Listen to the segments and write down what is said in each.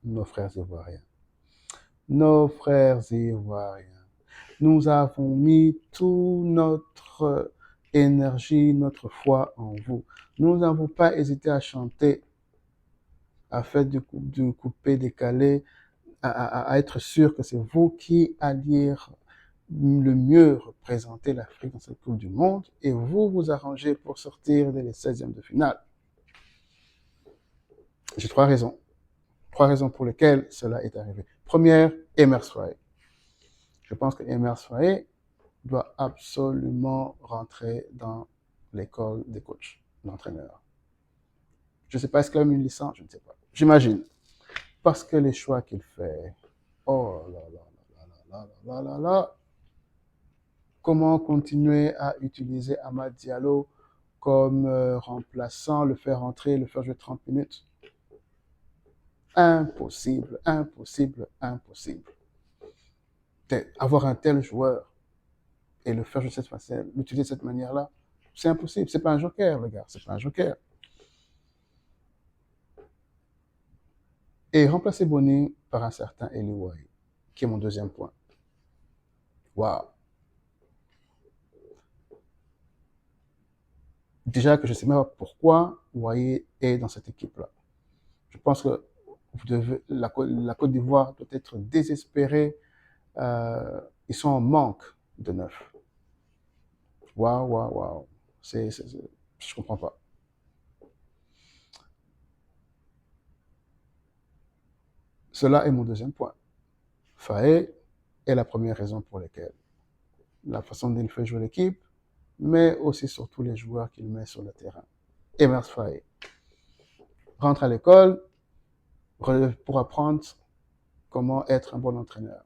nos frères ivoiriens. Nos frères ivoiriens, nous avons mis toute notre énergie, notre foi en vous. Nous n'avons pas hésité à chanter, à faire du coupé décalé, à être sûr que c'est vous qui alliez le mieux représenter l'Afrique dans cette Coupe du Monde et vous vous arrangez pour sortir dès les 16e de finale. J'ai trois raisons. Trois raisons pour lesquelles cela est arrivé. Première, Emerse Faé. Je pense que Emerse Faé doit absolument rentrer dans l'école des coachs, d'entraîneurs. Je ne sais pas, est-ce qu'il a une licence? Je ne sais pas. J'imagine. Parce que les choix qu'il fait, oh là là là là là là là là, comment continuer à utiliser Amad Diallo comme remplaçant, le faire entrer, le faire jouer 30 minutes? Impossible, impossible, impossible. Avoir un tel joueur et le faire jouer de cette façon, l'utiliser de cette manière-là, c'est impossible. C'est pas un joker, le gars. C'est pas un joker. Et remplacer Boni par un certain Eli Wahi, qui est mon deuxième point. Waouh. Déjà que je ne sais même pas pourquoi Wahi est dans cette équipe-là. Je pense que la Côte d'Ivoire doit être désespérée. Ils sont en manque de neuf. Waouh, waouh, waouh. Je ne comprends pas. Cela est mon deuxième point. Faé est la première raison pour laquelle. La façon dont il fait jouer l'équipe, mais aussi surtout les joueurs qu'il met sur le terrain. Emerse Faé rentre à l'école pour apprendre comment être un bon entraîneur.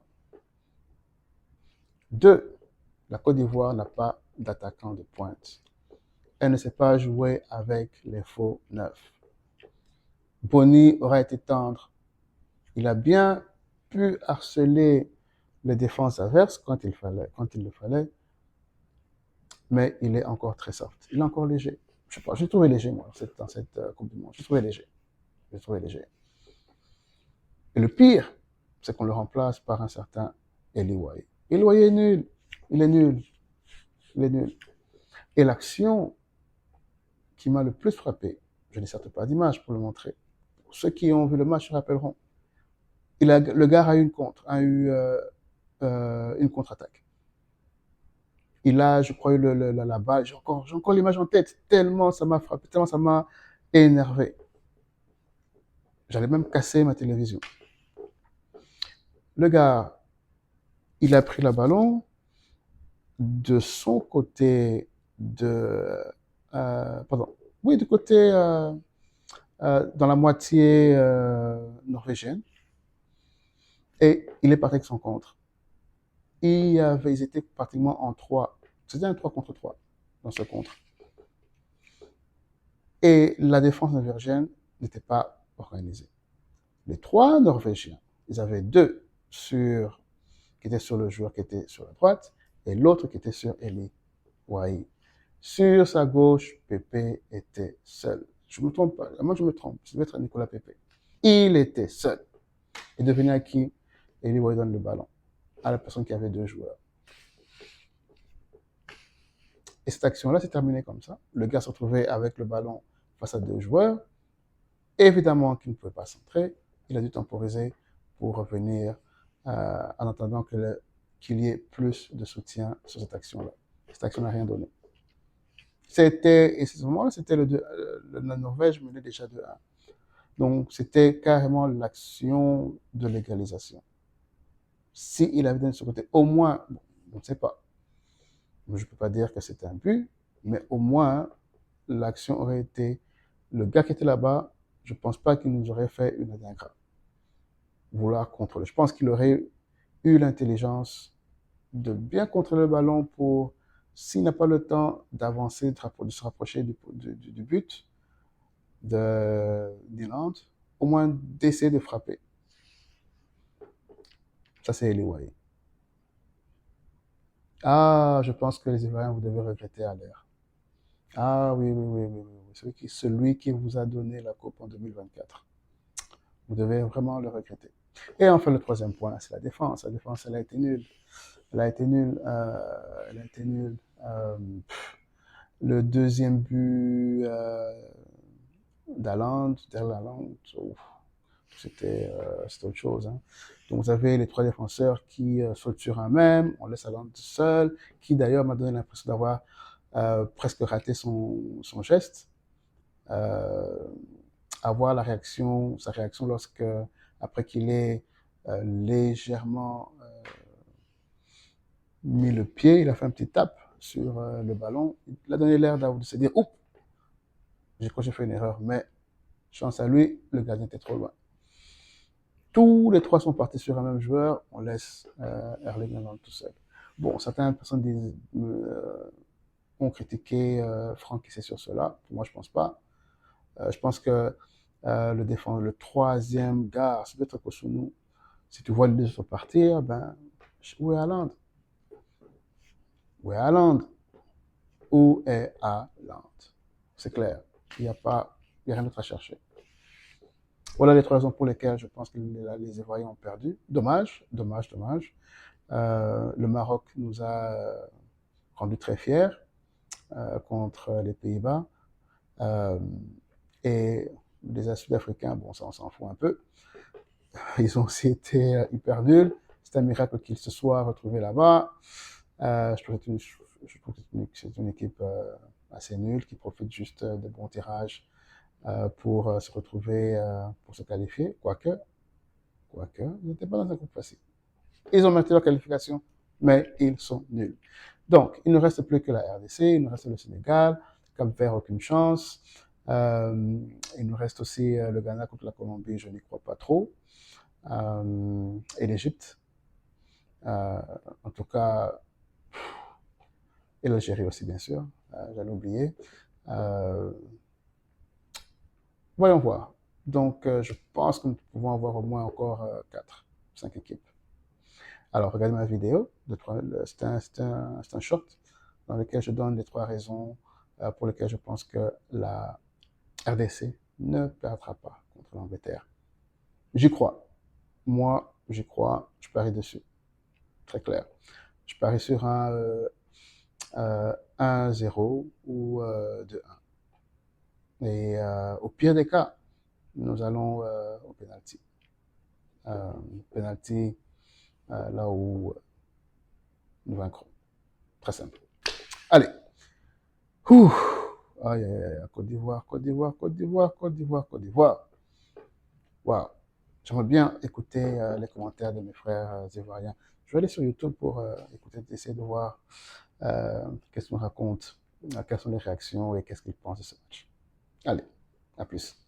Deux, la Côte d'Ivoire n'a pas d'attaquant de pointe. Elle ne sait pas jouer avec les faux neufs. Boni aura été tendre. Il a bien pu harceler les défenses adverses quand il le fallait, mais il est encore très soft. Il est encore léger. Je sais pas, j'ai trouvé léger, moi, dans cette Coupe du Monde. J'ai trouvé léger. Et le pire, c'est qu'on le remplace par un certain Eli Wahi. Eli Wahi est nul. Il est nul. Il est nul. Et l'action qui m'a le plus frappé, je n'ai certes pas d'image pour le montrer. Ceux qui ont vu le match se rappelleront. Le gars a eu une contre-attaque. Il a, je crois, eu la balle. J'ai encore l'image en tête, tellement ça m'a frappé, tellement ça m'a énervé. J'allais même casser ma télévision. Le gars, il a pris le ballon de son côté du côté dans la moitié norvégienne, et il est parti avec son contre. Ils étaient pratiquement en 3. C'était un 3 contre 3 dans ce contre. Et la défense norvégienne n'était pas organisée. Les 3 Norvégiens, ils avaient 2 qui étaient sur le joueur qui était sur la droite et l'autre qui était sur Eli Wahi. Sur sa gauche, Pépé était seul. Je ne me trompe pas. Moi, je me trompe. Ça devait être Nicolas Pépé. Il était seul. Il devenait à qui? Eli Wahi donne le ballon à la personne qui avait 2 joueurs. Et cette action-là s'est terminée comme ça. Le gars se retrouvait avec le ballon face à 2 joueurs. Évidemment qu'il ne pouvait pas centrer. Il a dû temporiser pour revenir en attendant qu'il y ait plus de soutien sur cette action-là. Cette action n'a rien donné. Et ce moment-là, c'était la Norvège menait déjà 2-1. Donc, c'était carrément l'action de l'égalisation. S'il avait donné de ce côté, au moins, bon, on ne sait pas. Je ne peux pas dire que c'était un but, mais au moins, l'action aurait été, le gars qui était là-bas, je ne pense pas qu'il nous aurait fait une grave. Vouloir contrôler. Je pense qu'il aurait eu l'intelligence de bien contrôler le ballon pour, s'il n'a pas le temps d'avancer, de se rapprocher du but d'Irlande, au moins d'essayer de frapper. Ça, c'est Eli Wahi. Ah, je pense que les Ivoiriens, vous devez regretter à l'air. Ah oui. Celui qui vous a donné la coupe en 2024. Vous devez vraiment le regretter. Et enfin, le troisième point, c'est la défense. La défense, elle a été nulle. Elle a été nulle. Elle a été nulle. Le deuxième but d'Haaland, c'était autre chose. Hein. Donc vous avez les trois défenseurs qui sautent sur un même, on laisse Haaland seul, qui d'ailleurs m'a donné l'impression d'avoir presque raté son geste. Avoir sa réaction lorsque, après qu'il ait légèrement mis le pied, il a fait un petit tape sur le ballon. Il a donné l'air de se dire, oups, je crois que j'ai fait une erreur, mais chance à lui, le gardien était trop loin. Tous les trois sont partis sur un même joueur, on laisse Erling Haaland tout seul. Bon, certaines personnes ont critiqué Franck Kessé sur cela. Pour moi, je pense pas. Je pense que le troisième gars, c'est peut-être Kosunu. Si tu vois les deux autres partir, ben, où est Haaland? Où est Haaland? Où est Haaland? C'est clair. Il n'y a rien d'autre à chercher. Voilà les trois raisons pour lesquelles je pense que les Ivoiriens ont perdu. Dommage, dommage, dommage. Le Maroc nous a rendus très fiers contre les Pays-Bas. Et les Sud-Africains, bon, ça on s'en fout un peu. Ils ont aussi été hyper nuls. C'est un miracle qu'ils se soient retrouvés là-bas. Je trouve que c'est une équipe assez nulle qui profite juste de bons tirages pour se retrouver, pour se qualifier. Quoique, ils n'étaient pas dans un groupe facile. Ils ont maintenu leur qualification, mais ils sont nuls. Donc, il ne reste plus que la RDC, il nous reste le Sénégal, Cap-Vert, aucune chance. Il nous reste aussi le Ghana contre la Colombie, je n'y crois pas trop. Et l'Égypte. En tout cas, et l'Algérie aussi, bien sûr. J'allais oublier. Voyons voir. Donc, je pense que nous pouvons avoir au moins encore 4, 5 équipes. Alors, regardez ma vidéo. C'est un short dans lequel je donne les 3 raisons pour lesquelles je pense que la RDC ne perdra pas contre l'Angleterre. J'y crois. Moi, j'y crois. Je parie dessus. Très clair. Je parie sur un 1-0 ou 2-1. Et au pire des cas, nous allons au penalty. Penalty, là où nous vaincrons. Très simple. Allez. Ouh. Aïe, aïe, aïe. Côte d'Ivoire, Côte d'Ivoire, Côte d'Ivoire, Côte d'Ivoire, Côte d'Ivoire. Waouh. J'aimerais bien écouter les commentaires de mes frères ivoiriens. Je vais aller sur YouTube pour essayer de voir qu'est-ce qu'on raconte, quelles sont les réactions et qu'est-ce qu'ils pensent de ce match. Allez, à plus.